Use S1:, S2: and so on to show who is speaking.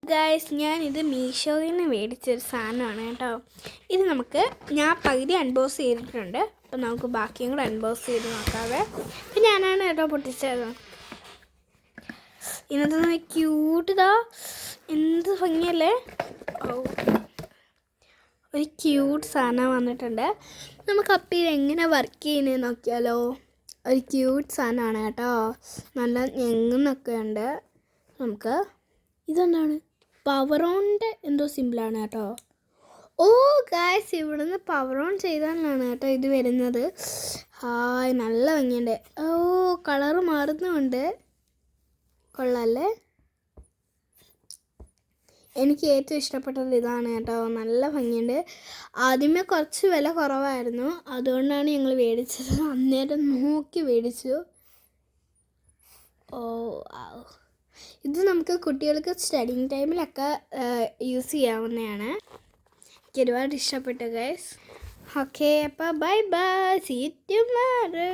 S1: Guys ഞാനിത് മീഷോയിൽ നിന്ന് മേടിച്ചൊരു സാധനമാണ് കേട്ടോ. ഇത് ഞാൻ പകുതി അൺബോക്സ് ചെയ്തിട്ടുണ്ട്. അപ്പോൾ നമുക്ക് ബാക്കിയും കൂടെ അൺബോക്സ് ചെയ്ത് നോക്കാവേ. അപ്പം ഞാനാണ് കേട്ടോ പൊട്ടിച്ചത്. ഇന്നത്തെ ക്യൂട്ടാ, എന്ത് ഭംഗിയല്ലേ. ഒരു ക്യൂട്ട് സാധനം വന്നിട്ടുണ്ട്. നമുക്ക് അപ്പം ഇതെങ്ങനെ വർക്ക് ചെയ്യുന്നതെന്ന് നോക്കിയാലോ. ഒരു ക്യൂട്ട് സാധനമാണ് കേട്ടോ. നല്ല ഞെങ്ങുന്നൊക്കെ ഉണ്ട്. നമുക്ക് ഇതെന്താണ്, പവർ ഓണിൻ്റെ എന്തോ സിമ്പിളാണ് കേട്ടോ. ഓ ഗായ്സ്, ഇവിടുന്ന് പവർ ഓൺ ചെയ്താലാണ് കേട്ടോ ഇത് വരുന്നത്. ഹായ്, നല്ല ഭംഗിയുണ്ട്. ഓ, കളറ് മാറുന്നുമുണ്ട്. കൊള്ളാല്ലേ. എനിക്ക് ഏറ്റവും ഇഷ്ടപ്പെട്ടത് ഇതാണ് കേട്ടോ. നല്ല ഭംഗിയുണ്ട്. ആദ്യമേ കുറച്ച് വില കുറവായിരുന്നു, അതുകൊണ്ടാണ് ഞങ്ങൾ മേടിച്ചത്. അന്നേരം നോക്കി മേടിച്ചു. ഓ, ഇത് നമുക്ക് കുട്ടികൾക്ക് സ്റ്റഡിങ് ടൈമിലൊക്കെ യൂസ് ചെയ്യാവുന്നതാണ്. എനിക്ക് ഒരുപാട് ഇഷ്ടപ്പെട്ടു ഗൈസ്. ഓക്കെ, അപ്പോൾ bye bye, see you tomorrow.